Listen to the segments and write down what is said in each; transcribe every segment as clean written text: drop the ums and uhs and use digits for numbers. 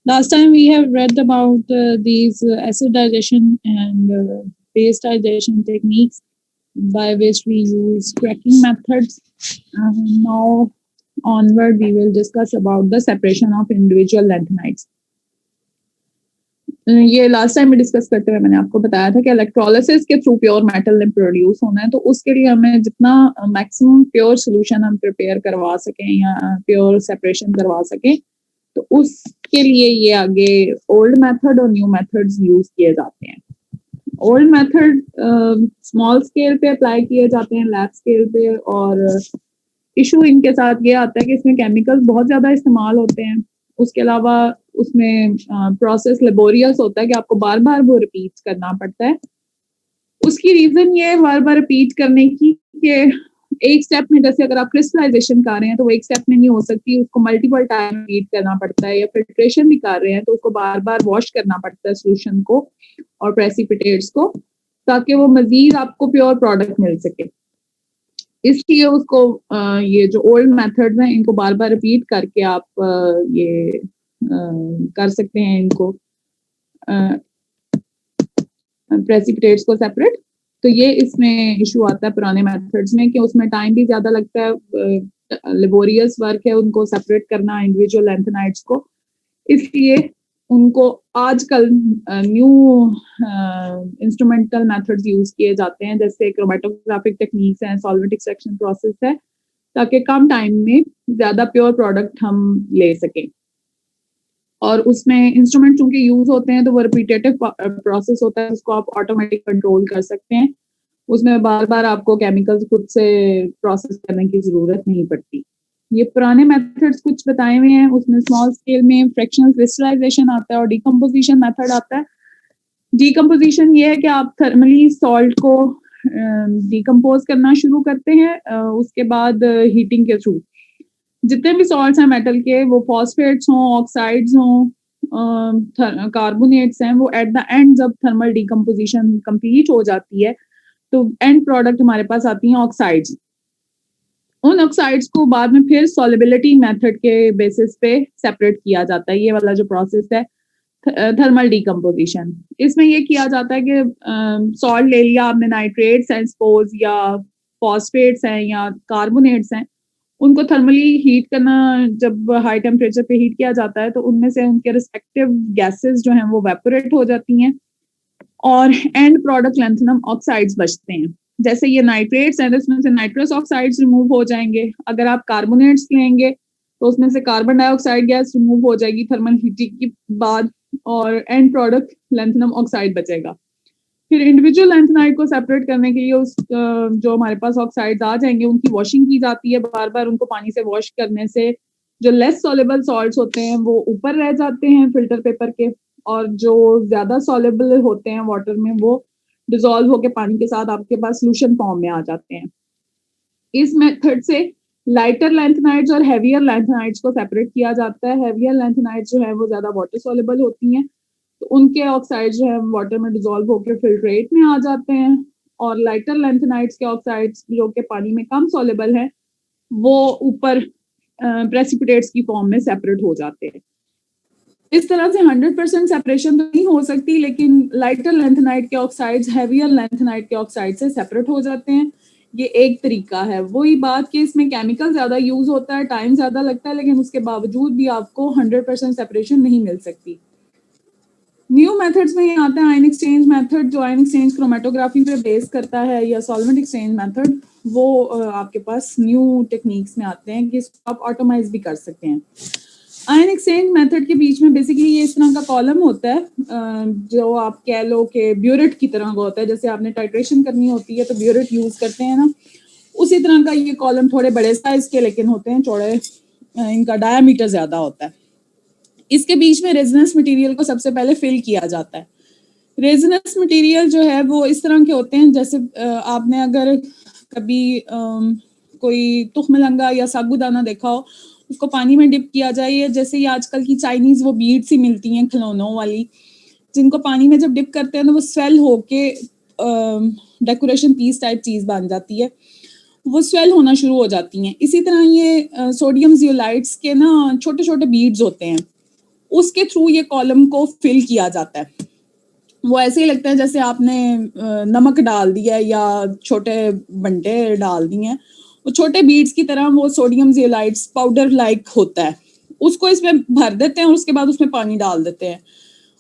Last time we have read about these acid digestion and base digestion techniques by which we use cracking methods. Now onward, we will discuss about the separation of individual lanthanides. ये last time में discuss करते हुए मैंने आपको बताया था कि electrolysis के थ्रू प्योर मेटल ने प्रोड्यूस होना है, तो उसके लिए हमें जितना मैक्सिमम प्योर सोल्यूशन हम प्रिपेयर करवा सकें या प्योर सेपरेशन करवा सकें, तो उसके लिए ये आगे ओल्ड मेथड और न्यू मेथड्स यूज किए जाते हैं। ओल्ड मेथड स्मॉल स्केल पे अप्लाई किए जाते हैं, लैब स्केल पे, और इशू इनके साथ ये आता है कि इसमें केमिकल्स बहुत ज्यादा इस्तेमाल होते हैं। उसके अलावा उसमें प्रोसेस लेबोरियस होता है कि आपको बार बार वो रिपीट करना पड़ता है। उसकी रीजन ये बार बार रिपीट करने की कि एक स्टेप में, जैसे अगर आप क्रिस्टलाइजेशन कर रहे हैं तो वो एक स्टेप में नहीं हो सकती, उसको मल्टीपल टाइम रिपीट करना पड़ता है, या फिल्ट्रेशन भी कर रहे हैं तो उसको बार बार वॉश करना पड़ता है सोल्यूशन को और प्रेसिपिटेट्स को, ताकि वो मजीद आपको प्योर प्रोडक्ट मिल सके। इसलिए उसको ये जो ओल्ड मेथड्स हैं इनको बार बार रिपीट करके आप ये कर सकते हैं इनको प्रेसिपिटेट्स को सेपरेट। तो ये इसमें इशू आता है पुराने मेथड्स में कि उसमें टाइम भी ज्यादा लगता है, लेबोरियस वर्क है उनको सेपरेट करना इंडिविजुअल लैंथेनाइड्स को। इसलिए उनको आजकल न्यू इंस्ट्रूमेंटल मेथड्स यूज किए जाते हैं, जैसे क्रोमेटोग्राफिक टेक्निक्स हैं, सॉल्वेंट एक्सट्रैक्शन प्रोसेस है, ताकि कम टाइम में ज्यादा प्योर प्रोडक्ट हम ले सकें। और उसमें इंस्ट्रूमेंट चूंकि यूज होते हैं तो वो रिपीटेटिव प्रोसेस होता है, उसको आप ऑटोमेटिक कंट्रोल कर सकते हैं। उसमें बार बार आपको केमिकल्स खुद से प्रोसेस करने की जरूरत नहीं पड़ती। ये पुराने मेथड्स कुछ बताए हुए हैं, उसमें स्मॉल स्केल में फ्रैक्शनल क्रिस्टलाइजेशन आता है और डिकम्पोजिशन मेथड आता है। डिकम्पोजिशन ये है कि आप थर्मली सॉल्ट को डिकम्पोज करना शुरू करते हैं, उसके बाद हीटिंग के थ्रू जितने भी सॉल्ट्स हैं मेटल के, वो फॉस्फेट्स हों, ऑक्साइड्स हों, कार्बोनेट्स हैं, वो एट द एंड जब थर्मल डिकम्पोजिशन कंप्लीट हो जाती है तो एंड प्रोडक्ट हमारे पास आती हैं ऑक्साइड्स। उन ऑक्साइड्स को बाद में फिर सॉलिबिलिटी मेथड के बेसिस पे सेपरेट किया जाता है। ये वाला जो प्रोसेस है थर्मल डिकम्पोजिशन, इसमें ये किया जाता है कि सॉल्ट ले लिया आपने, नाइट्रेट्स हैं सपोज, या फॉस्फेट्स हैं या कार्बोनेट्स हैं, उनको थर्मली हीट करना, जब हाई टेम्परेचर पे हीट किया जाता है तो उनमें से उनके रिस्पेक्टिव गैसेस जो हैं वो वेपोरेट हो जाती हैं और एंड प्रोडक्ट लैंथेनम ऑक्साइड्स बचते हैं। जैसे ये नाइट्रेट्स हैं तो इसमें से नाइट्रस ऑक्साइड्स रिमूव हो जाएंगे। अगर आप कार्बोनेट्स लेंगे तो उसमें से कार्बन डाइऑक्साइड गैस रिमूव हो जाएगी थर्मल हीटिंग के बाद, और एंड प्रोडक्ट लैंथेनम ऑक्साइड बचेगा। फिर इंडिविजुअल लैंथेनाइड को सेपरेट करने के लिए उस जो हमारे पास ऑक्साइड्स आ जाएंगे उनकी वॉशिंग की जाती है। बार बार उनको पानी से वॉश करने से जो लेस सॉलेबल सॉल्ट्स होते हैं वो ऊपर रह जाते हैं फिल्टर पेपर के, और जो ज्यादा सॉलेबल होते हैं वाटर में वो डिसॉल्व होकर पानी के साथ आपके पास सोल्यूशन फॉर्म में आ जाते हैं। इस मेथड से लाइटर लैंथेनाइड्स और हैवियर लैंथेनाइड्स को सेपरेट किया जाता है। हैवियर लैंथेनाइड्स जो है वो ज्यादा वाटर सॉलेबल होती हैं, तो उनके ऑक्साइड्स जो है वाटर में डिसॉल्व होकर फिल्ट्रेट में आ जाते हैं, और लाइटर लैंथेनाइड्स के ऑक्साइड्स जो कि पानी में कम सॉलेबल है वो ऊपर प्रेसिपिटेट्स की फॉर्म में सेपरेट हो जाते हैं। इस तरह से 100% सेपरेशन तो नहीं हो सकती, लेकिन लाइटर लैंथेनाइड के ऑक्साइड्स हैवियर लैंथेनाइड के ऑक्साइड से सेपरेट हो जाते हैं। ये एक तरीका है। वही बात कि इसमें केमिकल ज्यादा यूज होता है, टाइम ज्यादा लगता है, लेकिन उसके बावजूद भी आपको 100% सेपरेशन नहीं मिल सकती। न्यू मेथड्स में ये आता है आयन एक्सचेंज मेथड, जो आयन एक्सचेंज क्रोमेटोग्राफी पे बेस करता है, या सॉल्वेंट एक्सचेंज मेथड, वो आपके पास न्यू टेक्निक्स में आते हैं कि इसको आप ऑटोमाइज भी कर सकते हैं। आयन एक्सचेंज मेथड के बीच में बेसिकली ये इस तरह का कॉलम होता है, जो आप कह लो कि ब्यूरेट की तरह का होता है। जैसे आपने टाइट्रेशन करनी होती है तो ब्यूरेट यूज करते हैं ना, उसी तरह का ये कॉलम, थोड़े बड़े साइज के लेकिन होते हैं, चौड़े, इनका डायामीटर ज्यादा होता है। इसके बीच में रेजोनेंस मटेरियल को सबसे पहले फिल किया जाता है। रेजोनेंस मटेरियल जो है वो इस तरह के होते हैं, जैसे आपने अगर कभी कोई तुखमलंगा या साबूदाना देखा हो, उसको पानी में डिप किया जाए, या जैसे ही आजकल की चाइनीज वो बीड्स ही मिलती हैं खिलौनों वाली, जिनको पानी में जब डिप करते हैं तो वो स्वेल होके डेकोरेशन पीस टाइप चीज बन जाती है, वो स्वेल होना शुरू हो जाती हैं। इसी तरह ये सोडियम जियोलाइट्स के ना छोटे छोटे बीड्स होते हैं, उसके थ्रू ये कॉलम को फिल किया जाता है। वो ऐसे ही लगता है जैसे आपने नमक डाल दिया या छोटे बंटे डाल दिए हैं, वो छोटे बीड्स की तरह वो सोडियम जियोलाइट्स पाउडर लाइक होता है, उसको इसमें भर देते हैं और उसके बाद उसमें पानी डाल देते हैं।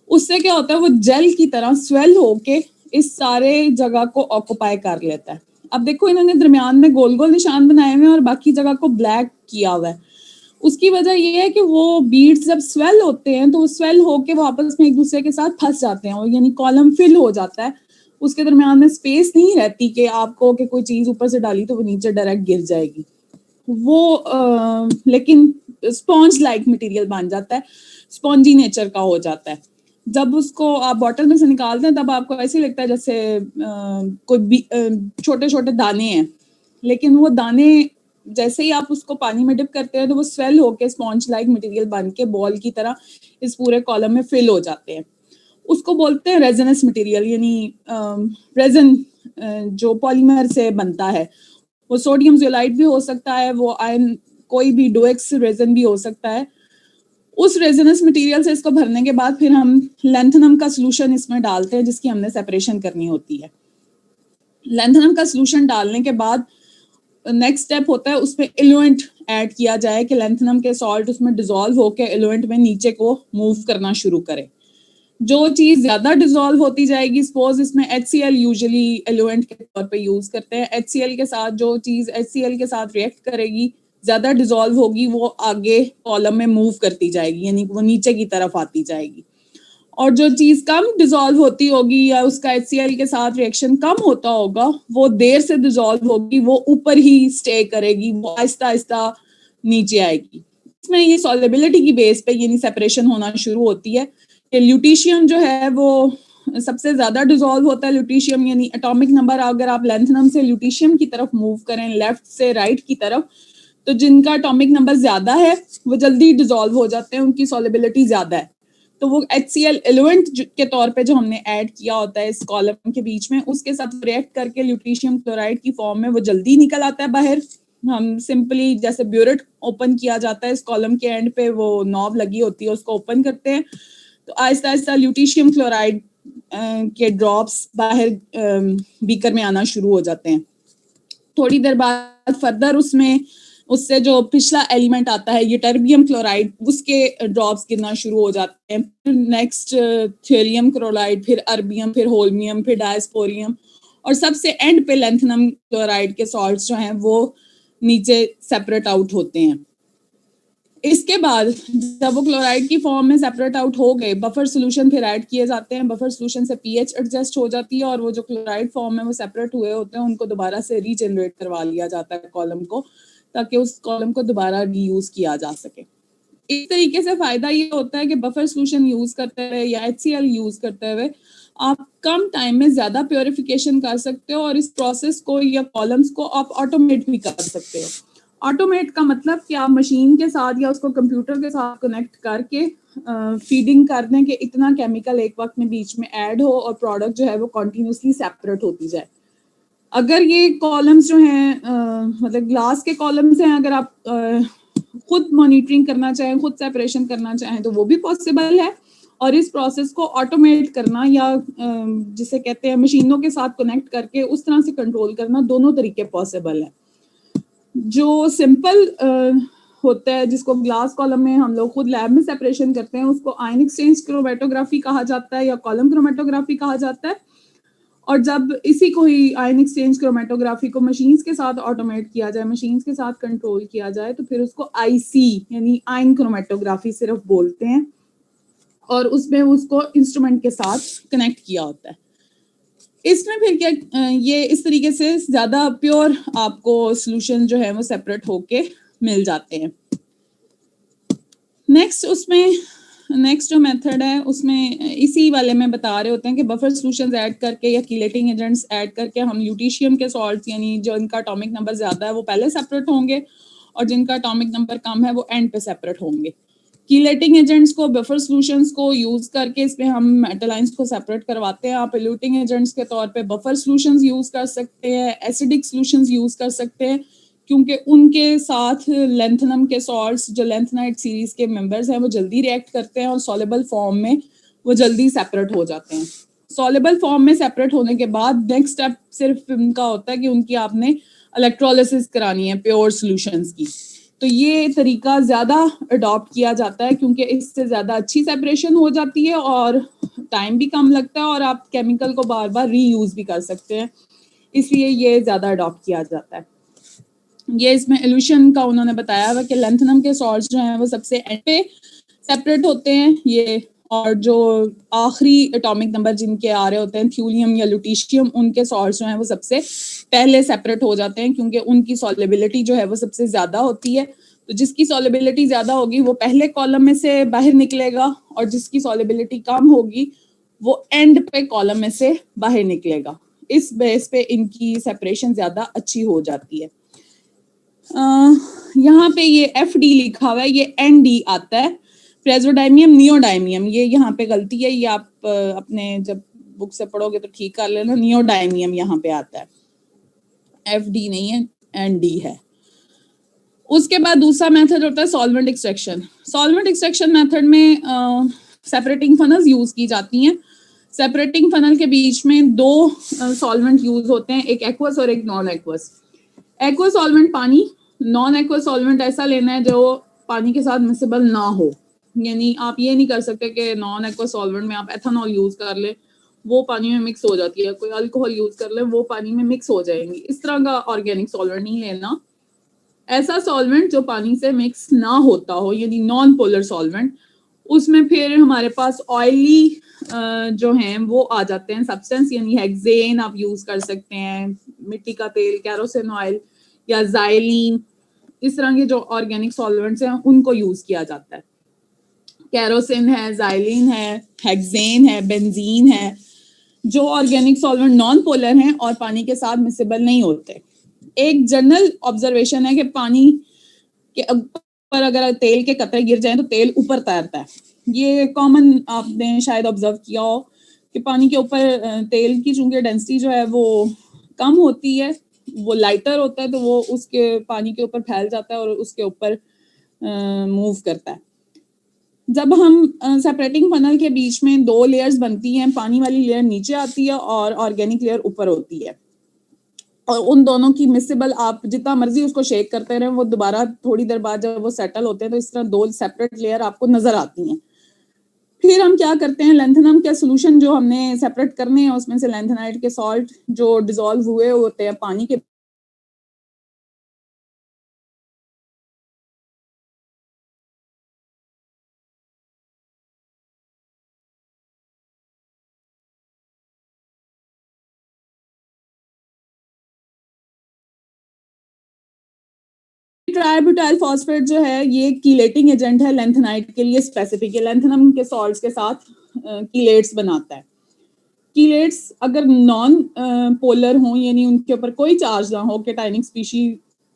उससे क्या होता है, वो जेल की तरह स्वेल होके इस सारे जगह को ऑक्युपाई कर लेता है। अब देखो इन्होंने दरमियान में गोल गोल निशान बनाए हुए हैं और बाकी जगह को ब्लैक किया हुआ है। उसकी वजह ये है कि वो बीड्स जब स्वेल होते हैं तो वो स्वेल होके वो आपस में एक दूसरे के साथ फंस जाते हैं और यानी कॉलम फिल हो जाता है। उसके दरमियान में स्पेस नहीं रहती कि आपको कि कोई चीज ऊपर से डाली तो वो नीचे डायरेक्ट गिर जाएगी। वो लेकिन स्पॉन्ज लाइक मटेरियल बन जाता है, स्पॉन्जी नेचर का हो जाता है। जब उसको आप बॉटल में से निकालते हैं तब आपको ऐसे लगता है जैसे कोई छोटे छोटे दाने हैं, लेकिन वो दाने जैसे ही आप उसको पानी में डिप करते हैं तो वो स्वेल होके स्पॉन्ज लाइक मटेरियल बन के बॉल की तरह इस पूरे कॉलम में फिल हो जाते हैं। उसको बोलते हैं रेजनस मटेरियल, यानी रेजन जो पॉलीमर से बनता है। वो सोडियम जियोलाइट भी हो सकता है, वो आयन कोई भी डोएक्स रेजन भी हो सकता है। उस रेजनस मटेरियल से इसको भरने के बाद फिर हम लेंथनम का सोल्यूशन इसमें डालते हैं जिसकी हमने सेपरेशन करनी होती है। लेंथनम का सोल्यूशन डालने के बाद नेक्स्ट स्टेप होता है उसमें इलुएंट ऐड किया जाए कि लेंथनम के सॉल्ट उसमें डिसॉल्व होकर इलुएंट में नीचे को मूव करना शुरू करे। जो चीज ज्यादा डिसॉल्व होती जाएगी, सपोज इसमें HCl यूजुअली एलिमेंट के तौर पे यूज करते हैं, HCl के साथ जो चीज HCl के साथ रिएक्ट करेगी ज्यादा डिसॉल्व होगी वो आगे कॉलम में मूव करती जाएगी, यानी वो नीचे की तरफ आती जाएगी। और जो चीज कम डिसॉल्व होती होगी या उसका HCl के साथ रिएक्शन कम होता होगा वो देर से डिसॉल्व होगी, वो ऊपर ही स्टे करेगी, वो आहिस्ता आहिस्ता नीचे आएगी। इसमें ये सॉल्युबिलिटी की बेस पे यानी सेपरेशन होना शुरू होती है। ल्यूटीशियम जो है वो सबसे ज्यादा डिसॉल्व होता है। ल्यूटीशियम यानी एटॉमिक नंबर अगर आप लेंथनम से ल्यूटीशियम की तरफ मूव करें लेफ्ट से राइट की तरफ, तो जिनका एटॉमिक नंबर ज्यादा है वो जल्दी डिसॉल्व हो जाते हैं, उनकी सॉल्युबिलिटी ज्यादा है। तो वो HCl एलिमेंट के तौर पे जो हमने ऐड किया होता है इस कॉलम के बीच में, उसके साथ रिएक्ट करके ल्यूटीशियम क्लोराइड की फॉर्म में वो जल्दी निकल आता है बाहर। हम सिंपली जैसे ब्यूरेट ओपन किया जाता है, इस कॉलम के एंड पे वो नॉब लगी होती है उसको ओपन करते हैं तो आहिस्ता आहिस्ता ल्यूटीशियम क्लोराइड के ड्रॉप्स बाहर बीकर में आना शुरू हो जाते हैं। थोड़ी देर बाद फर्दर उससे जो पिछला एलिमेंट आता है यूटर्बियम क्लोराइड, उसके ड्रॉप्स गिरना शुरू हो जाते हैं। फिर नेक्स्ट थेरियम क्लोराइड, फिर अर्बियम, फिर होल्मियम, फिर डायस्पोरियम और सबसे एंड पे लेंथनम क्लोराइड के सॉल्ट्स जो हैं वो नीचे सेपरेट आउट होते हैं। इसके बाद जब वो क्लोराइड की फॉर्म में सेपरेट आउट हो गए, बफर सोल्यूशन फिर ऐड किए जाते हैं। बफर सोल्यूशन से पीएच एडजस्ट हो जाती है और वो जो क्लोराइड फॉर्म में वो सेपरेट हुए होते हैं उनको दोबारा से रीजनरेट करवा लिया जाता है कॉलम को, ताकि उस कॉलम को दोबारा रीयूज किया जा सके। इस तरीके से फायदा ये होता है कि बफर सोल्यूशन यूज करते हुए या HCl यूज करते हुए आप कम टाइम में ज्यादा प्योरिफिकेशन कर सकते हो और इस प्रोसेस को या कॉलम्स को आप ऑटोमेट भी कर सकते हो। ऑटोमेट का मतलब कि आप मशीन के साथ या उसको कंप्यूटर के साथ कनेक्ट करके फीडिंग कर दें कि इतना केमिकल एक वक्त में बीच में ऐड हो और प्रोडक्ट जो है वो कॉन्टिन्यूसली सेपरेट होती जाए। अगर ये कॉलम्स जो हैं मतलब ग्लास के कॉलम्स हैं, अगर आप खुद मॉनिटरिंग करना चाहें, खुद सेपरेशन करना चाहें तो वो भी पॉसिबल है। और इस प्रोसेस को ऑटोमेट करना या जिसे कहते हैं मशीनों के साथ कनेक्ट करके उस तरह से कंट्रोल करना, दोनों तरीके पॉसिबल है। जो सिंपल होता है जिसको ग्लास कॉलम में हम लोग खुद लैब में सेपरेशन करते हैं उसको आयन एक्सचेंज क्रोमेटोग्राफी कहा जाता है या कॉलम क्रोमेटोग्राफी कहा जाता है। और जब इसी को ही आयन एक्सचेंज क्रोमेटोग्राफी को मशीन्स के साथ ऑटोमेट किया जाए, मशीन्स के साथ कंट्रोल किया जाए, तो फिर उसको IC यानी आयन क्रोमेटोग्राफी सिर्फ बोलते हैं और उसमें उसको इंस्ट्रूमेंट के साथ कनेक्ट किया होता है। इसमें फिर क्या ये इस तरीके से ज्यादा प्योर आपको सोल्यूशन जो है वो सेपरेट होके मिल जाते हैं। नेक्स्ट जो मेथड है उसमें इसी वाले में बता रहे होते हैं कि बफर सोल्यूशंस ऐड करके या कीलेटिंग एजेंट्स ऐड करके हम ल्यूटीशियम के सॉल्ट्स यानी जो इनका एटॉमिक नंबर ज्यादा है वो पहले सेपरेट होंगे और जिनका एटॉमिक नंबर कम है वो एंड पे सेपरेट होंगे। कीलेटिंग एजेंट्स को, बफर सोल्यूशंस को यूज करके इसमें हम मेटल आयंस को सेपरेट करवाते हैं। आप एल्यूटिंग एजेंट्स के तौर पे बफर सोल्यूशंस यूज कर सकते हैं, एसिडिक सोल्यूशंस यूज कर सकते हैं क्योंकि उनके साथ लेंथनम के सॉल्ट्स जो लेंथनाइट सीरीज के मेंबर्स हैं वो जल्दी रिएक्ट करते हैं और सॉलेबल फॉर्म में वो जल्दी सेपरेट हो जाते हैं। सॉलेबल फॉर्म में सेपरेट होने के बाद नेक्स्ट स्टेप सिर्फ उनका होता है कि उनकी आपने इलेक्ट्रोलिसिस करानी है प्योर सॉल्यूशंस की। तो ये तरीका ज़्यादा अडॉप्ट किया जाता है क्योंकि इससे ज़्यादा अच्छी सेपरेशन हो जाती है और टाइम भी कम लगता है और आप केमिकल को बार बार रीयूज़ भी कर सकते हैं, इसलिए ये ज़्यादा अडॉप्ट किया जाता है। ये इसमें इल्यूशन का उन्होंने बताया हुआ कि लेंथनम के सॉल्ट्स जो हैं वो सबसे एंड पे सेपरेट होते हैं ये, और जो आखिरी एटॉमिक नंबर जिनके आ रहे होते हैं थ्यूलियम या लुटीशियम, उनके सॉल्ट्स जो हैं वो सबसे पहले सेपरेट हो जाते हैं क्योंकि उनकी सॉल्युबिलिटी जो है वो सबसे ज़्यादा होती है। तो जिसकी सॉल्युबिलिटी ज़्यादा होगी वो पहले कॉलम में से बाहर निकलेगा और जिसकी सॉल्युबिलिटी कम होगी वो एंड पे कॉलम में से बाहर निकलेगा। इस बेस पे इनकी सेपरेशन ज़्यादा अच्छी हो जाती है। यहाँ पे ये FD लिखा हुआ है, ये ND आता है, प्रेजोडाइमियम नियोडाइमियम, ये यहाँ पे गलती है, ये आप अपने जब बुक से पढ़ोगे तो ठीक कर लेना, नियोडाइमियम यहाँ पे आता है, FD नहीं है, ND है। उसके बाद दूसरा मेथड होता है solvent extraction. Solvent extraction method में सेपरेटिंग फनल्स यूज की जाती हैं। सेपरेटिंग फनल के बीच में दो सॉल्वेंट यूज होते हैं, एक एक्वस और एक नॉन एक्वस। एक्वा सॉल्वेंट पानी, नॉन एक्वा सॉल्वेंट ऐसा लेना है जो पानी के साथ मिक्सेबल ना हो, यानी आप ये नहीं कर सकते कि नॉन एक्वा सॉल्वेंट में आप एथेनॉल यूज कर ले, वो पानी में मिक्स हो जाती है, कोई अल्कोहल यूज कर ले वो पानी में मिक्स हो जाएंगी, इस तरह का ऑर्गेनिक सॉल्वेंट नहीं लेना। ऐसा सॉल्वेंट जो पानी से मिक्स ना होता हो, यानी नॉन पोलर सॉल्वेंट, उसमें फिर हमारे पास ऑयली जो हैं वो आ जाते हैं सब्सटेंस, यानी हेक्सेन आप यूज कर सकते हैं, मिट्टी का तेल, कैरोसिन ऑयल या ज़ाइलिन, इस तरह के जो ऑर्गेनिक सॉल्वेंट्स हैं उनको यूज किया जाता है। कैरोसिन है, ज़ाइलिन है, हेक्सेन है, बेंजीन है, जो ऑर्गेनिक सॉल्वेंट नॉन पोलर हैं और पानी के साथ मिक्सेबल नहीं होते। एक जनरल ऑब्जर्वेशन है कि पानी के ऊपर अगर तेल के कतरे गिर जाएं तो तेल ऊपर तैरता है। ये कॉमन आपने शायद ऑब्जर्व किया हो कि पानी के ऊपर तेल की चूंकि डेंसिटी जो है वो कम होती है, वो लाइटर होता है, तो वो उसके पानी के ऊपर फैल जाता है और उसके ऊपर मूव करता है। जब हम सेपरेटिंग फनल के बीच में दो लेयर्स बनती हैं, पानी वाली लेयर नीचे आती है और ऑर्गेनिक लेयर ऊपर होती है, और उन दोनों की मिक्सेबल आप जितना मर्जी उसको शेक करते रहे, वो दोबारा थोड़ी देर बाद जब वो सेटल होते हैं तो इस तरह दो सेपरेट लेयर आपको नजर आती हैं। फिर हम क्या करते हैं, लेंथनम के सोल्यूशन जो हमने सेपरेट करने हैं उसमें से लेंथेनाइट के सॉल्ट जो डिसॉल्व हुए होते हैं पानी के ट्राइब्यूटाइल फॉस्फेट जो है ये कीलेटिंग एजेंट है लेंथेनाइट के लिए स्पेसिफिक, लेंथनम के सॉल्ट्स के साथ कीलेट्स बनाता है। कीलेट्स अगर नॉन पोलर हों, यानी उनके ऊपर कोई चार्ज ना हो, केटाइनिक स्पीशी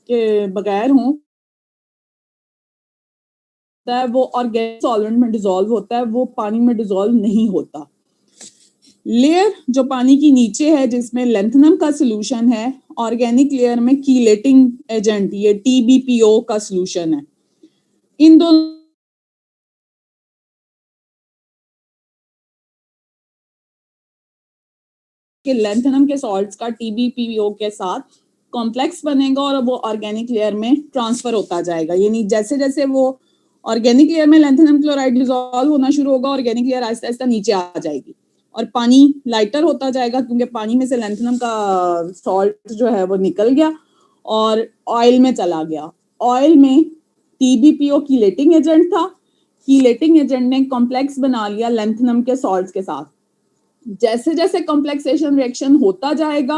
के बगैर हों, वो ऑर्गेनिक सॉल्वेंट में डिसॉल्व होता है, वो पानी में डिसॉल्व नहीं होता। लेयर जो पानी की नीचे है जिसमें लेंथनम का सोल्यूशन है, ऑर्गेनिक लेयर में कीलेटिंग एजेंट ये TBPO का सोल्यूशन है। इन दोनों के लेंथनम के सॉल्ट्स का TBPO के साथ कॉम्प्लेक्स बनेगा और वो ऑर्गेनिक लेयर में ट्रांसफर होता जाएगा, यानी जैसे जैसे वो ऑर्गेनिक लेयर में लेंथनम क्लोराइड डिसॉल्व होना शुरू होगा, ऑर्गेनिक लेयर आहिस्ता आहिस्ता नीचे आ जाएगी और पानी लाइटर होता जाएगा क्योंकि पानी में से लेंथनम का सॉल्ट जो है वो निकल गया और ऑयल में चला गया। ऑयल में TBPO कीलेटिंग एजेंट था, कीलेटिंग एजेंट ने कॉम्प्लेक्स बना लिया लेंथनम के सॉल्ट्स के साथ। जैसे जैसे कॉम्प्लेक्सेशन रिएक्शन होता जाएगा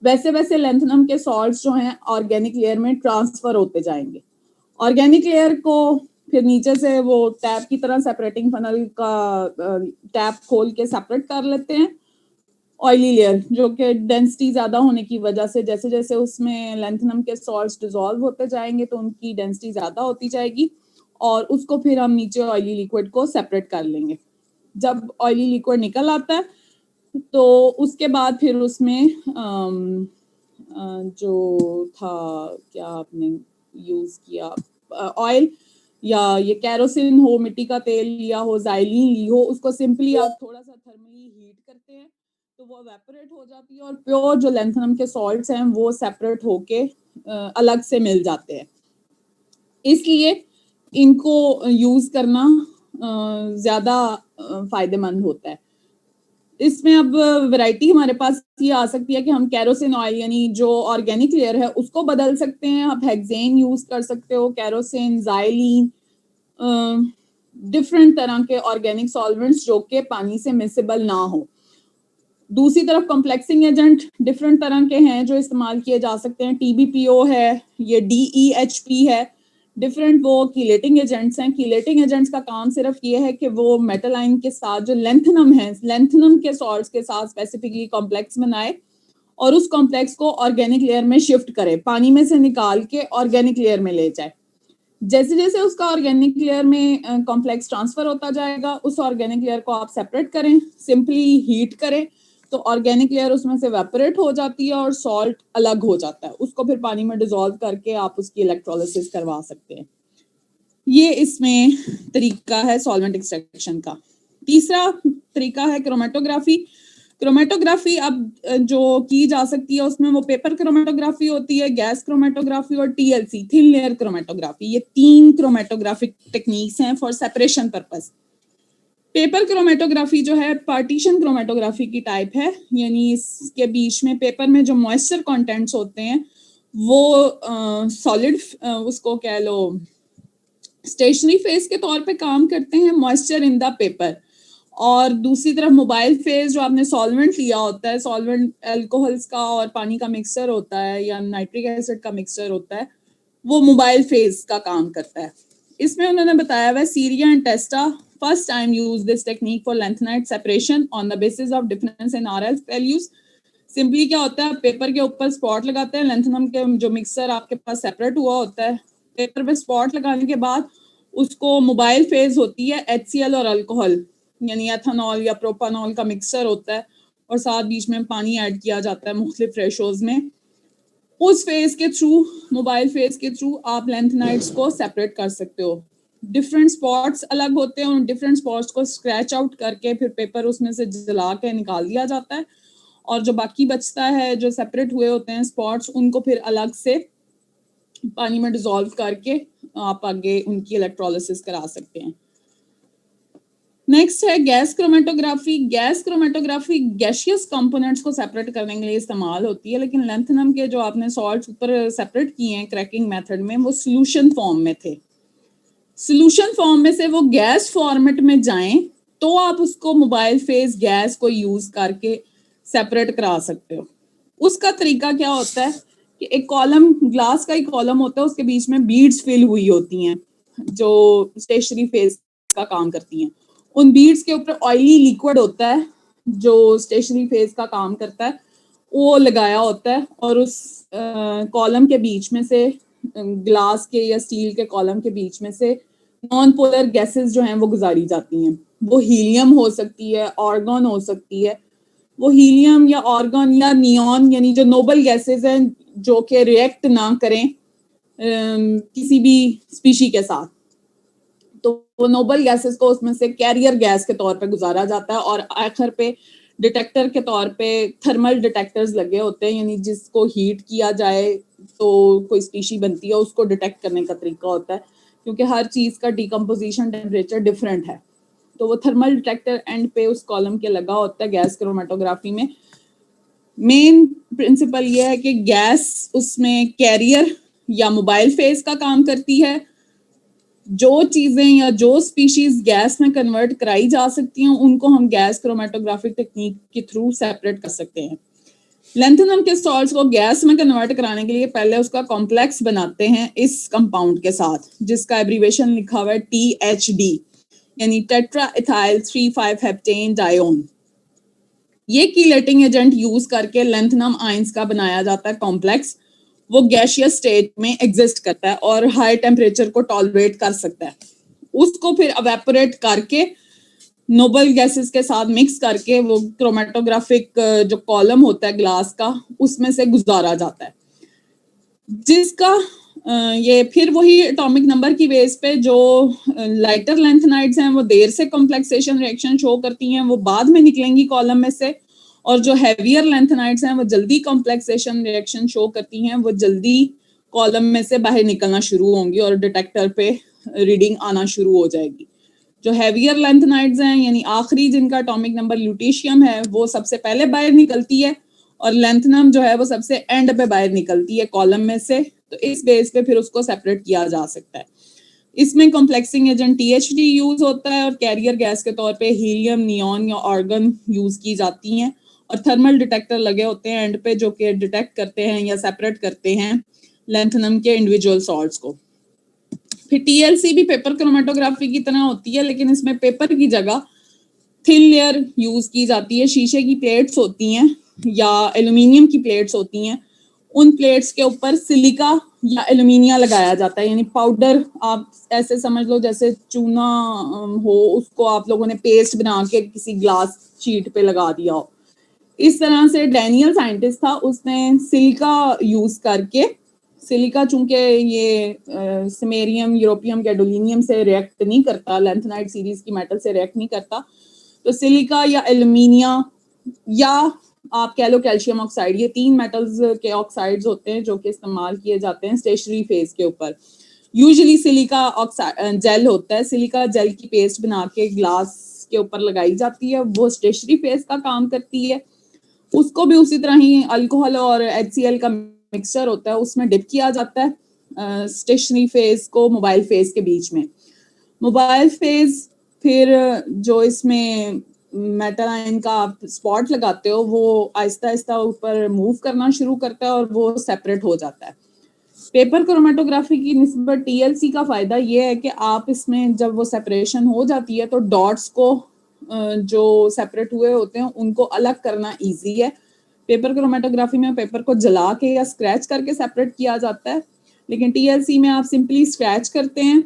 वैसे वैसे लेंथनम के सॉल्ट्स जो हैं ऑर्गेनिक लेयर में ट्रांसफर होते जाएंगे। ऑर्गेनिक लेयर को फिर नीचे से वो टैप की तरह सेपरेटिंग फनल का टैप खोल के सेपरेट कर लेते हैं। ऑयली लेयर जो कि डेंसिटी ज्यादा होने की वजह से जैसे जैसे उसमें लेंथनम के सॉल्ट्स डिसॉल्व होते जाएंगे तो उनकी डेंसिटी ज्यादा होती जाएगी और उसको फिर हम नीचे ऑयली लिक्विड को सेपरेट कर लेंगे। जब ऑयली लिक्विड निकल आता है तो उसके बाद फिर उसमें जो था क्या आपने यूज किया ऑयल या ये कैरोसिन हो, मिट्टी का तेल लिया हो, ज़ाइलिन ली हो, उसको सिंपली आप थोड़ा सा थर्मली हीट करते हैं तो वो एवेपोरेट हो जाती है और प्योर जो लैंथनम के सॉल्ट्स हैं वो सेपरेट होके अलग से मिल जाते हैं। इसलिए इनको यूज करना ज्यादा फायदेमंद होता है। इसमें अब वैरायटी हमारे पास ये आ सकती है कि हम कैरोसिन ऑयल यानी जो ऑर्गेनिक लेयर है उसको बदल सकते हैं। आप हेक्सेन यूज कर सकते हो, कैरोसिन, ज़ाइलिन, डिफरेंट तरह के ऑर्गेनिक सॉल्वेंट्स जो कि पानी से मिक्सेबल ना हो। दूसरी तरफ कॉम्प्लेक्सिंग एजेंट डिफरेंट तरह के हैं जो इस्तेमाल किए जा सकते हैं। TBPO है, ये DEHP है, डिफरेंट वो कीलेटिंग एजेंट्स हैं। कीलेटिंग एजेंट्स का काम सिर्फ ये है कि वो मेटल आयन के साथ जो लेंथनम है, लेंथनम के सॉल्ट्स के साथ स्पेसिफिकली कॉम्प्लेक्स बनाए और उस कॉम्प्लेक्स को ऑर्गेनिक लेयर में शिफ्ट करे, पानी में से निकाल के ऑर्गेनिक लेयर में ले जाए। जैसे जैसे उसका ऑर्गेनिक लेयर में कॉम्प्लेक्स ट्रांसफर होता जाएगा, उस ऑर्गेनिक लेयर को आप सेपरेट करें, सिंपली हीट करें तो ऑर्गेनिक लेयर उसमें से वेपोरेट हो जाती है और सॉल्ट अलग हो जाता है। उसको फिर पानी में डिसॉल्व करके आप उसकी इलेक्ट्रोलिसिस करवा सकते हैं। ये इसमें तरीका है सॉल्वेंट एक्सट्रैक्शन का। तीसरा तरीका है क्रोमेटोग्राफी। क्रोमेटोग्राफी अब जो की जा सकती है उसमें वो पेपर क्रोमेटोग्राफी होती है, गैस क्रोमेटोग्राफी और TLC थिन लेयर क्रोमेटोग्राफी। ये 3 क्रोमेटोग्राफिक टेक्निक्स हैं for separation purpose. Paper chromatography जो है पार्टीशन क्रोमेटोग्राफी की टाइप है, यानी इसके बीच में पेपर में जो मॉइस्चर कंटेंट्स होते हैं वो सॉलिड उसको कह लो स्टेशनरी फेज के तौर पे काम करते हैं, मॉइस्चर इन द पेपर। और दूसरी तरफ मोबाइल फेज जो आपने सॉल्वेंट लिया होता है, सॉल्वेंट अल्कोहल्स का और पानी का मिक्सचर होता है या नाइट्रिक एसिड का मिक्सचर होता है, वो मोबाइल फेज का काम करता है। इसमें उन्होंने बताया हुआ सीरिया एंड टेस्टा first time use this technique for lanthanide separation on the basis of difference in RL values. Simply क्या होता है, पेपर के ऊपर स्पॉट लगाते हैं, लेंथनम के जो मिक्सर आपके पास सेपरेट हुआ होता है, पेपर पे स्पॉट लगाने के बाद उसको मोबाइल फेज होती है HCl और अल्कोहल यानी एथेनॉल या प्रोपानॉल का मिक्सचर होता है और साथ बीच में पानी ऐड किया जाता है मुख्तलिफ रेशोज में। उस फेज के थ्रू, मोबाइल फेज के थ्रू आप लेंथनाइट्स को सेपरेट कर सकते हो। डिफरेंट स्पॉट्स अलग होते हैं, उन डिफरेंट स्पॉट्स को स्क्रैच आउट करके फिर पेपर उसमें से जला के निकाल दिया जाता है और जो बाकी बचता है, जो सेपरेट हुए होते हैं स्पॉट्स, उनको फिर अलग से पानी में डिसॉल्व करके आप आगे उनकी इलेक्ट्रोलिसिस करा सकते हैं। नेक्स्ट है gas chromatography. Gas chromatography gaseous components को सेपरेट करने के लिए इस्तेमाल होती है, लेकिन लेंथनम के जो आपने सॉल्ट्स ऊपर सेपरेट किए हैं क्रैकिंग मेथड में, वो सोल्यूशन फॉर्म में थे। सोल्यूशन फॉर्म में से वो गैस फॉर्मेट में जाएं तो आप उसको मोबाइल फेज गैस को यूज करके सेपरेट करा सकते हो। उसका तरीका क्या होता है कि एक कॉलम, ग्लास का ही कॉलम होता है, उसके बीच में बीड्स फिल हुई होती हैं जो स्टेशनरी फेज का काम करती हैं। उन बीड्स के ऊपर ऑयली लिक्विड होता है जो स्टेशनरी फेज का काम करता है, वो लगाया होता है और उस कॉलम के बीच में से, ग्लास के या स्टील के कॉलम के बीच में से नॉन पोलर गैसेस जो हैं वो गुजारी जाती हैं। वो हीलियम हो सकती है, ऑर्गन हो सकती है। वो हीलियम या ऑर्गन या नियॉन यानी जो नोबल गैसेस हैं जो कि रिएक्ट ना करें किसी भी स्पीशी के साथ, तो वो नोबल गैसेस को उसमें से कैरियर गैस के तौर पे गुजारा जाता है और आखिर पे डिटेक्टर के तौर पे थर्मल डिटेक्टर्स लगे होते हैं, यानी जिसको हीट किया जाए तो कोई स्पीशी बनती है, उसको डिटेक्ट करने का तरीका होता है क्योंकि हर चीज का डिकम्पोजिशन टेम्परेचर डिफरेंट है। तो वो थर्मल डिटेक्टर एंड पे उस कॉलम के लगा होता है गैस क्रोमेटोग्राफी में। मेन प्रिंसिपल ये है कि गैस उसमें कैरियर या मोबाइल फेज का काम करती है। जो चीजें या जो स्पीशीज गैस में कन्वर्ट कराई जा सकती हैं उनको हम गैस क्रोमेटोग्राफिक टेक्निक के थ्रू सेपरेट कर सकते हैं। लेंथनम के सॉल्ट्स को गैस में कन्वर्ट कराने के लिए पहले उसका कॉम्प्लेक्स बनाते हैं इस कंपाउंड के साथ, जिसका एब्रीवेशन लिखा हुआ है THD यानी टेट्रा इथाइल 3,5 हेप्टेन डायोन। ये कीलेटिंग एजेंट यूज करके लेंथनम आयंस का बनाया जाता है कॉम्प्लेक्स। वो गैशियस स्टेट में एग्जिस्ट करता है और हाई टेम्परेचर को टॉलरेट कर सकता है। उसको फिर एवेपोरेट करके नोबल गैसेस के साथ मिक्स करके वो क्रोमेटोग्राफिक जो कॉलम होता है ग्लास का उसमें से गुजारा जाता है, जिसका ये फिर वही एटॉमिक नंबर की बेस पे जो लाइटर लेंथनाइड्स हैं वो देर से कॉम्प्लेक्सेशन रिएक्शन शो करती हैं, वो बाद में निकलेंगी कॉलम में से, और जो हैवियर लेंथनाइड्स हैं वो जल्दी कॉम्प्लेक्सेशन रिएक्शन शो करती हैं, वो जल्दी कॉलम में से बाहर निकलना शुरू होंगी और डिटेक्टर पे रीडिंग आना शुरू हो जाएगी। जो हैवियर लेंथनाइड्स हैं यानी आखिरी जिनका एटॉमिक नंबर ल्यूटेशियम है वो सबसे पहले बाहर निकलती है, और लेंथनम जो है वो सबसे एंड पे बाहर निकलती है कॉलम में से। तो इस बेस पे फिर उसको सेपरेट किया जा सकता है। इसमें कॉम्प्लेक्सिंग एजेंट THD यूज होता है और कैरियर गैस के तौर पे हीलियम, नियॉन या आर्गन यूज की जाती हैं, और थर्मल डिटेक्टर लगे होते हैं एंड पे जो कि डिटेक्ट करते हैं या सेपरेट करते हैं लेंथनम के इंडिविजुअल सॉल्ट्स को। फिर TLC भी पेपर क्रोमेटोग्राफी की तरह होती है, लेकिन इसमें पेपर की जगह थिन लेयर यूज की जाती है। शीशे की प्लेट्स होती हैं या एल्यूमिनियम की प्लेट्स होती हैं, उन प्लेट्स के ऊपर सिलिका या एल्यूमिनिया लगाया जाता है, यानी पाउडर आप ऐसे समझ लो जैसे चूना हो, उसको आप लोगों ने पेस्ट बना के किसी ग्लास शीट पे लगा दिया हो। इस तरह से डैनियल साइंटिस्ट था, उसने सिलिका यूज करके, सिलिका चूंकि ये सिमेरियम, यूरोपियम, गैडोलिनियम से रिएक्ट नहीं करता, लेंथनाइड सीरीज की मेटल से रिएक्ट नहीं करता, तो सिलिका या एल्यूमिनिया या आप कह लो कैल्शियम ऑक्साइड, ये 3 मेटल्स के ऑक्साइड्स होते हैं जो कि इस्तेमाल किए जाते हैं स्टेशनरी फेज के ऊपर। यूजुअली सिलिका ऑक्साइड जेल होता है, सिलिका जेल की पेस्ट बना के ग्लास के ऊपर लगाई जाती है, वो स्टेशनरी फेज का काम करती है। उसको भी उसी तरह ही अल्कोहल और HCl का मिक्सचर होता है, उसमें डिप किया जाता है स्टेशनरी फेज को मोबाइल फेज के बीच में। मोबाइल फेज फिर जो इसमें मेटल आयन का आप स्पॉट लगाते हो वो आहिस्ता आहिस्ता ऊपर मूव करना शुरू करता है और वो सेपरेट हो जाता है। पेपर क्रोमेटोग्राफी की निस्बत TLC का फायदा ये है कि आप इसमें जब वो सेपरेशन हो जाती है तो डॉट्स को जो सेपरेट हुए होते हैं उनको अलग करना इजी है। पेपर क्रोमेटोग्राफी में पेपर को जला के या स्क्रैच करके सेपरेट किया जाता है, लेकिन TLC में आप सिंपली स्क्रैच करते हैं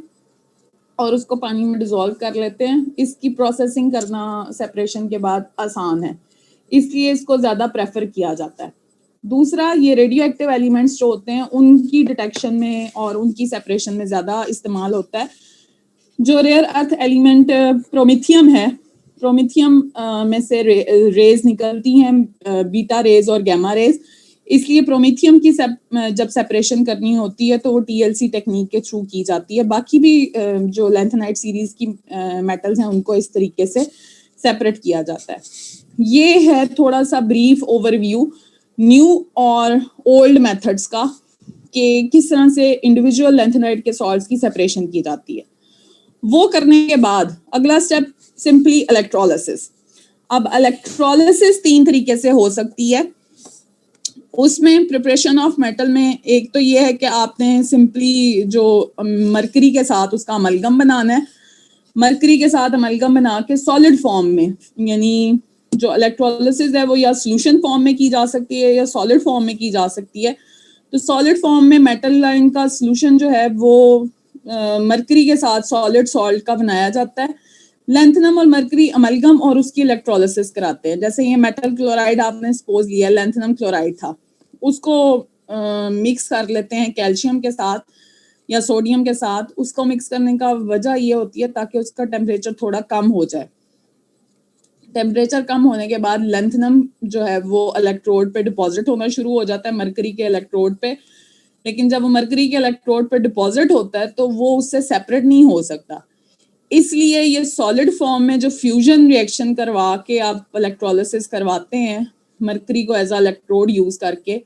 और उसको पानी में डिसॉल्व कर लेते हैं। इसकी प्रोसेसिंग करना सेपरेशन के बाद आसान है, इसलिए इसको ज़्यादा प्रेफर किया जाता है। दूसरा, ये रेडियो एक्टिव एलिमेंट्स जो होते हैं उनकी डिटेक्शन में और उनकी सेपरेशन में ज़्यादा इस्तेमाल होता है। जो रेयर अर्थ एलिमेंट प्रोमिथियम है, प्रोमिथियम में से रेज निकलती हैं, बीटा रेज और गामा रेज, इसलिए प्रोमिथियम की जब सेपरेशन करनी होती है तो वो TLC टेक्निक के थ्रू की जाती है। बाकी भी जो लेंथनाइड सीरीज की मेटल्स हैं उनको इस तरीके से सेपरेट किया जाता है। ये है थोड़ा सा ब्रीफ ओवरव्यू न्यू और ओल्ड मेथड्स का कि किस तरह से इंडिविजुअल लेंथनाइड के सॉल्ट्स की सेपरेशन की जाती है। वो करने के बाद अगला स्टेप सिंपली इलेक्ट्रोलिसिस। अब इलेक्ट्रोलिसिस 3 तरीके से हो सकती है। उसमें प्रिपरेशन ऑफ मेटल में एक तो ये है कि आपने सिंपली जो मरकरी के साथ उसका अमलगम बनाना है, मरकरी के साथ अमलगम बना के सॉलिड फॉर्म में, यानी जो इलेक्ट्रोलिसिस है वो या सोल्यूशन फॉर्म में की जा सकती है या सॉलिड फॉर्म में की जा सकती है। तो सॉलिड फॉर्म में मेटल लाइन का सोल्यूशन जो है वो मरकरी के साथ सॉलिड सॉल्ट का बनाया जाता है। लेंथनम और मरकरी अमलगम और उसकी इलेक्ट्रोलिसिस कराते हैं। जैसे ये मेटल क्लोराइड आपने सपोज लिया, लेंथनम क्लोराइड था, उसको मिक्स कर लेते हैं कैल्शियम के साथ या सोडियम के साथ। उसको मिक्स करने का वजह ये होती है ताकि उसका टेम्परेचर थोड़ा कम हो जाए। टेम्परेचर कम होने के बाद लेंथनम जो है वो इलेक्ट्रोड पे डिपॉजिट होना शुरू हो जाता है मरकरी के इलेक्ट्रोड पे, लेकिन जब वो मरकरी के इलेक्ट्रोड पे डिपॉजिट होता है तो वो उससे सेपरेट नहीं हो सकता। इसलिए ये सॉलिड फॉर्म में जो फ्यूजन रिएक्शन करवा के आप इलेक्ट्रोलिसिस करवाते हैं मरकरी को एज अ इलेक्ट्रोड यूज करके,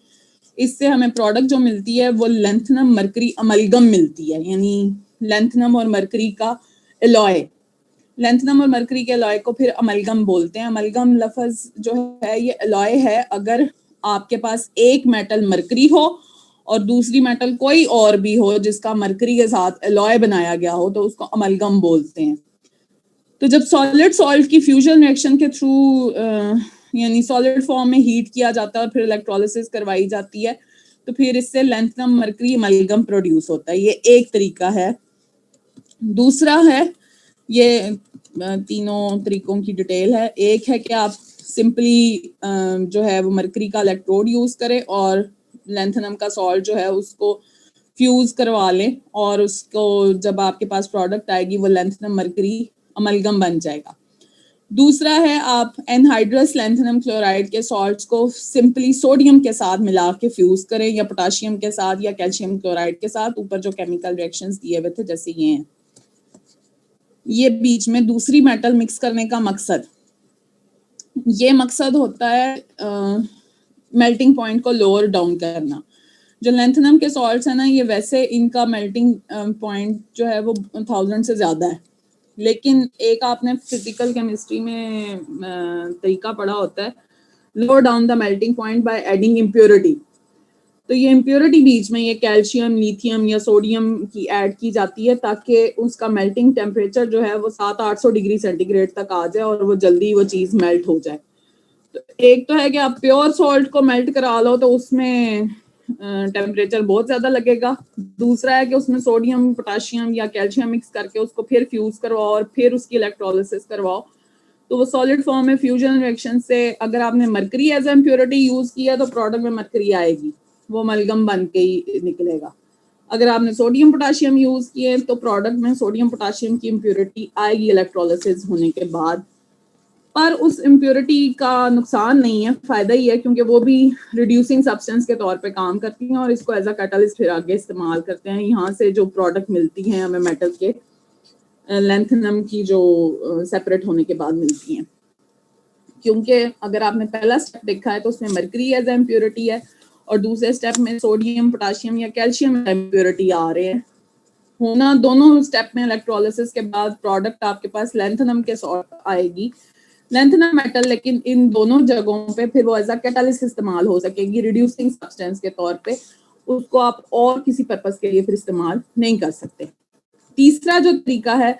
इससे हमें प्रोडक्ट जो मिलती है वो लेंथनम मरकरी अमलगम मिलती है, यानी लेंथनम और मरकरी का एलॉय। लेंथनम और मरकरी के एलॉय को फिर अमलगम बोलते हैं। अमलगम लफ्ज जो है ये एलॉय है अगर आपके पास एक मेटल मरकरी हो और दूसरी मेटल कोई और भी हो जिसका मरकरी के साथ एलॉय बनाया गया हो तो उसको अमलगम बोलते हैं। तो जब सॉलिड सॉल्ट की फ्यूजन रिएक्शन के थ्रू यानी सॉलिड फॉर्म में हीट किया जाता है और फिर इलेक्ट्रोलिसिस करवाई जाती है तो फिर इससे लेंथनम मरकरी अमलगम प्रोड्यूस होता है। ये एक तरीका है। दूसरा है ये तीनों तरीकों की डिटेल है। एक है कि आप सिंपली जो है वो मरकरी का इलेक्ट्रोड यूज करें और लैंथेनम का सॉल्ट जो है उसको फ्यूज करवा लें और उसको जब आपके पास प्रोडक्ट आएगी वो लैंथेनम मरकरी अमलगम बन जाएगा। दूसरा है आप एनहाइड्रस लैंथेनम क्लोराइड के सॉल्ट्स को सिंपली सोडियम के साथ मिला के फ्यूज करें या पोटाशियम के साथ या कैल्शियम क्लोराइड के साथ। ऊपर जो केमिकल रिएक्शंस दिए हुए थे जैसे ये हैं, ये बीच में दूसरी मेटल मिक्स करने का मकसद होता है मेल्टिंग पॉइंट को लोअर डाउन करना। जो लैंथेनम के सॉल्ट्स है ना, ये वैसे इनका मेल्टिंग पॉइंट जो है वो 1000 से ज्यादा है, लेकिन एक आपने फिजिकल केमिस्ट्री में तरीका पढ़ा होता है, lower down the melting point by adding impurity. तो ये इम्प्योरिटी बीच में ये कैल्शियम, लिथियम या सोडियम की ऐड की जाती है ताकि उसका मेल्टिंग टेम्परेचर जो है वो 700-800 डिग्री सेंटीग्रेड तक आ जाए और वो जल्दी वो चीज मेल्ट हो जाए। तो एक तो है कि आप प्योर सॉल्ट को मेल्ट करा लो तो उसमें टेम्परेचर बहुत ज्यादा लगेगा। दूसरा है कि उसमें सोडियम, पोटाशियम या कैल्शियम मिक्स करके उसको फिर फ्यूज करवाओ और फिर उसकी इलेक्ट्रोलिसिस करवाओ, तो वो सॉलिड फॉर्म में फ्यूजन रिएक्शन से अगर आपने मरकरी एज इम्प्योरिटी यूज किया तो प्रोडक्ट में मरकरी आएगी, वो अमलगम बन के ही निकलेगा। अगर आपने सोडियम पोटाशियम यूज किए तो प्रोडक्ट में सोडियम पोटाशियम की इम्प्योरिटी आएगी इलेक्ट्रोलिसिस होने के बाद। पर उस इम्प्योरिटी का नुकसान नहीं है, फायदा ही है, क्योंकि वो भी रिड्यूसिंग सब्सटेंस के तौर पे काम करती हैं और इसको एज अ कैटलिस्ट फिर आगे इस्तेमाल करते हैं। यहाँ से जो प्रोडक्ट मिलती हैं हमें मेटल के लैंथेनम की जो सेपरेट होने के बाद मिलती हैं। क्योंकि अगर आपने पहला स्टेप देखा है तो उसमें मरकरी एज इम्प्योरिटी है और दूसरे स्टेप में सोडियम, पोटाशियम या कैल्शियम इम्प्योरिटी आ रहे हैं। होना दोनों स्टेप में इलेक्ट्रोलिसिस के बाद प्रोडक्ट आपके पास लैंथेनम के सॉल्ट आएगी, लैंथेनम मेटल, लेकिन इन दोनों जगहों पे फिर वो एज अ कैटलिस्ट इस्तेमाल हो सकेगी रिड्यूसिंग सब्सटेंस के तौर पे। उसको आप और किसी पर्पस के लिए फिर इस्तेमाल नहीं कर सकते। तीसरा जो तरीका है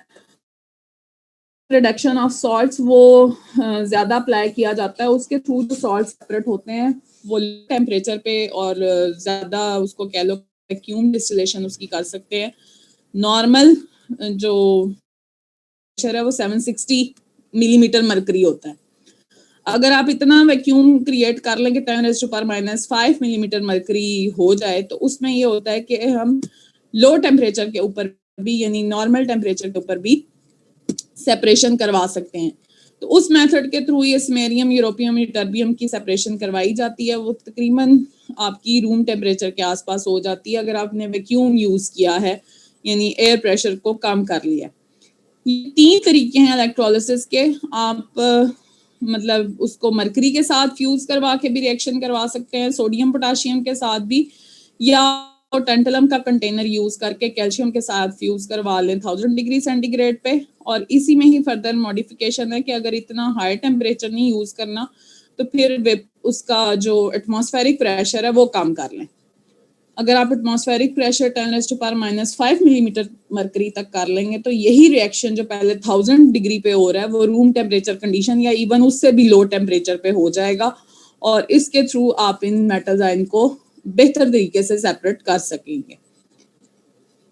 रिडक्शन ऑफ सॉल्ट्स, वो ज्यादा अप्लाई किया जाता है। उसके थ्रू जो सॉल्ट सेपरेट होते हैं वो टेम्परेचर पे और ज्यादा उसको कह लो वैक्यूम डिस्टिलेशन उसकी कर सकते हैं। नॉर्मल जो प्रेशर है वो 760 मिलीमीटर मरकरी होता है। अगर आप इतना वैक्यूम क्रिएट कर लें कि 10⁻⁻5 मिलीमीटर मरकरी हो जाए तो उसमें ये होता है कि हम लो टेम्परेचर के ऊपर भी, यानी नॉर्मल टेम्परेचर के ऊपर भी सेपरेशन करवा सकते हैं। तो उस मेथड के थ्रू ये स्मेरियम, यूरोपियम, टर्बियम की सेपरेशन करवाई जाती है। वो तकरीबन आपकी रूम टेम्परेचर के आसपास हो जाती है अगर आपने वैक्यूम यूज किया है, यानी एयर प्रेशर को कम कर लिया। ये 3 तरीके हैं इलेक्ट्रोलिसिस के। आप मतलब उसको मरकरी के साथ फ्यूज करवा के भी रिएक्शन करवा सकते हैं, सोडियम पोटाशियम के साथ भी, या टेंटलम का कंटेनर यूज करके कैल्शियम के साथ फ्यूज करवा लें 1000 डिग्री सेंटीग्रेड पे। और इसी में ही फर्दर मॉडिफिकेशन है कि अगर इतना हाई टेम्परेचर नहीं यूज करना तो फिर उसका जो एटमॉस्फेरिक प्रेशर है वो कम कर लें। अगर आप एटमॉस्फेरिक प्रेशर 10⁻⁻5 मिलीमीटर मरकरी तक कर लेंगे तो यही रिएक्शन जो पहले 1000 डिग्री पे हो रहा है वो रूम टेम्परेचर कंडीशन या इवन उससे भी लो टेम्परेचर पे हो जाएगा और इसके थ्रू आप इन मेटल आयन को बेहतर तरीके से सेपरेट कर सकेंगे।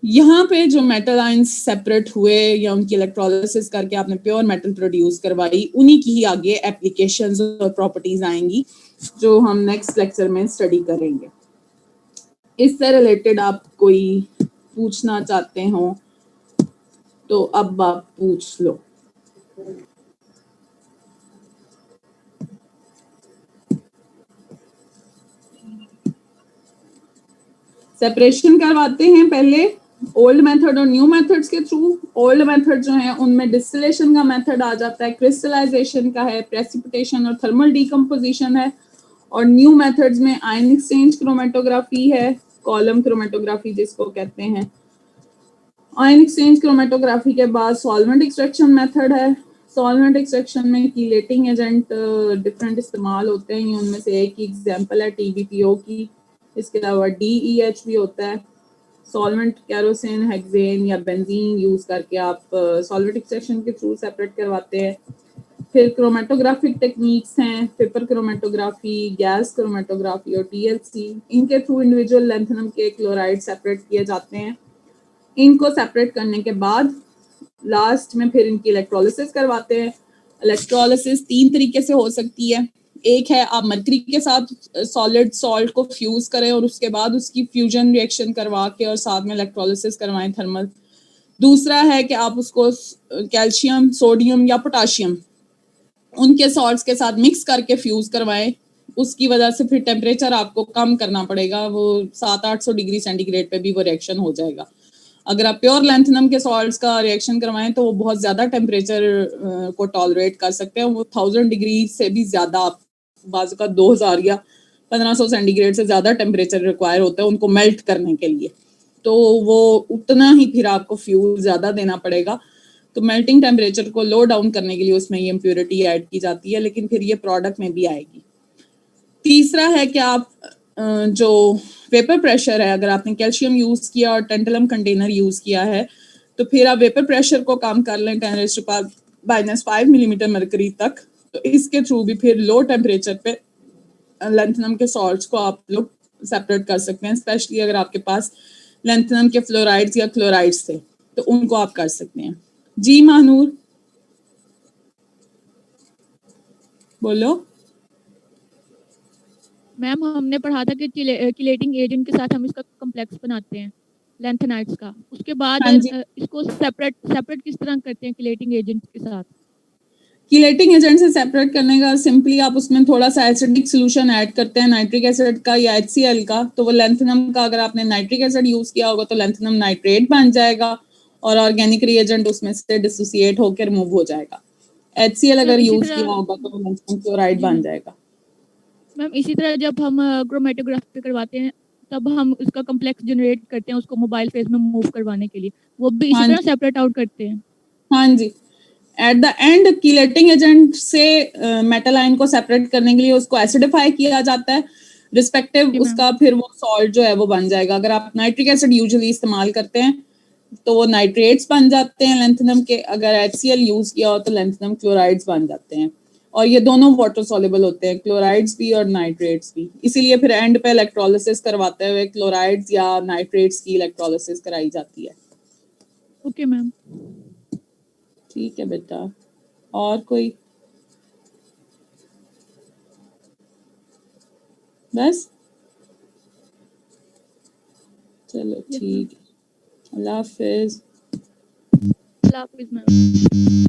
यहाँ पे जो मेटल आयंस सेपरेट हुए या उनकी इलेक्ट्रोलिसिस करके आपने प्योर मेटल प्रोड्यूस करवाई, उन्हीं की ही आगे एप्लीकेशंस और प्रॉपर्टीज आएंगी जो हम नेक्स्ट लेक्चर में स्टडी करेंगे। इससे रिलेटेड आप कोई पूछना चाहते हो तो अब आप पूछ लो। सेपरेशन करवाते हैं पहले ओल्ड मेथड और न्यू मेथड्स के थ्रू। ओल्ड मेथड जो है उनमें डिस्टिलेशन का मेथड आ जाता है, क्रिस्टलाइजेशन का है, प्रेसिपिटेशन और थर्मल डीकम्पोजिशन है। और न्यू मेथड्स में आयन एक्सचेंज क्रोमेटोग्राफी है, कॉलम क्रोमेटोग्राफी जिसको कहते हैं। आयन एक्सचेंज क्रोमेटोग्राफी के बाद सॉल्वेंट एक्सट्रैक्शन मेथड है। सॉल्वेंट एक्सट्रैक्शन में कीलेटिंग एजेंट डिफरेंट इस्तेमाल होते हैं, उनमें से एक एग्जांपल है TbPO की। इसके अलावा DEH भी होता है। सॉल्वेंट केरोसिन, हेक्सेन या बेंजीन यूज करके आप सॉल्वेंट एक्सट्रैक्शन के थ्रू सेपरेट करवाते हैं। फिर क्रोमेटोग्राफिक टेक्निक्स हैं, पेपर क्रोमेटोग्राफी, गैस क्रोमेटोग्राफी और TLC। इनके थ्रू इंडिविजुअल लैंथेनम के क्लोराइड सेपरेट किए जाते हैं। इनको सेपरेट करने के बाद लास्ट में फिर इनकी इलेक्ट्रोलिसिस करवाते हैं। इलेक्ट्रोलिसिस 3 तरीके से हो सकती है। एक है आप मरकरी के साथ सॉलिड सॉल्ट को फ्यूज करें और उसके बाद उसकी फ्यूजन रिएक्शन करवा के और साथ में इलेक्ट्रोलिसिस करवाएं थर्मल। दूसरा है कि आप उसको कैल्शियम, सोडियम या पोटाशियम उनके सॉल्ट्स के साथ मिक्स करके फ्यूज करवाएं। उसकी वजह से फिर टेम्परेचर आपको कम करना पड़ेगा, वो 700-800 डिग्री सेंटीग्रेड पे भी वो रिएक्शन हो जाएगा। अगर आप प्योर लैंथनम के सॉल्ट्स का रिएक्शन करवाएं तो वो बहुत ज़्यादा टेम्परेचर को टॉलरेट कर सकते हैं। वो 1000 डिग्री से भी ज़्यादा, बाजू का 2000 या 1500 सेंटीग्रेड से ज़्यादा टेम्परेचर रिक्वायर होता है उनको मेल्ट करने के लिए। तो वो उतना ही फिर आपको फ्यूल ज़्यादा देना पड़ेगा। तो मेल्टिंग टेम्परेचर को लो डाउन करने के लिए उसमें ये इम्प्योरिटी ऐड की जाती है, लेकिन फिर ये प्रोडक्ट में भी आएगी। तीसरा है कि आप जो वेपर प्रेशर है, अगर आपने कैल्शियम यूज किया और टेंटलम कंटेनर यूज किया है तो फिर आप वेपर प्रेशर को कम कर लें 10⁻⁵ मिलीमीटर मरकरी तक। तो इसके थ्रू भी फिर लो टेम्परेचर पे लैंथनम के सॉल्ट्स को आप लोग सेपरेट कर सकते हैं, स्पेशली अगर आपके पास लैंथनम के फ्लोराइड्स या क्लोराइड्स थे तो उनको आप कर सकते हैं। जी महानूर बोलो। मैम हमने पढ़ा था कि किलेटिंग एजेंट के साथ हम इसका कम्प्लेक्स बनाते हैं लैंथेनाइड्स का, उसके बाद हाँ जी, इसको सेपरेट किस तरह करते हैं किलेटिंग एजेंट के साथ? किलेटिंग एजेंट से सेपरेट करने का सिंपली आप उसमें थोड़ा सा एसिडिक सोल्यूशन ऐड करते हैं, नाइट्रिक एसिड का या HCl का। तो वो लैंथनम का, अगर आपने नाइट्रिक एसिड यूज किया होगा तो लैंथनम नाइट्रेट बन जाएगा और ऑर्गेनिक रिएजेंट उसमें से डिसोसिएट होकर रिमूव हो जाएगा। HCl मैम अगर इसी यूज किया तरह होगा तो लैंथनम क्लोराइड जी बन मैम, जाएगा। मैम इसी तरह जब हम क्रोमेटोग्राफी करवाते हैं तब हम इसका कम्प्लेक्स जनरेट करते हैं उसको मोबाइल फेज में मूव करवाने के लिए, वो भी इसी हाँ तरह जी, सेपरेट आउट करते हैं? हाँ जी। At the end chelating agent से मेटल आयन को सेपरेट करने के लिए उसको एसिडिफाई किया जाता है, रिस्पेक्टिव जी मैम। उसका फिर वो सॉल्ट जो है वो बन जाएगा। अगर आप नाइट्रिक एसिड यूजुअली इस्तेमाल करते हैं तो वो नाइट्रेट्स बन जाते हैं लैंथनम के, अगर HCl यूज किया हो तो लैंथनम क्लोराइड्स बन जाते हैं। और ये दोनों वाटर सॉल्युबल होते हैं, क्लोराइड्स भी और नाइट्रेट्स भी। इसीलिए फिर एंड पे इलेक्ट्रोलिसिस करवाते हुए क्लोराइड्स या नाइट्रेट्स की इलेक्ट्रोलिसिस कराई जाती है। Okay ma'am. ठीक है बेटा, और कोई? बस, चलो यस मैम। ठीक है, अल्लाह हाफिज। अल्लाह हाफिज़ मैम।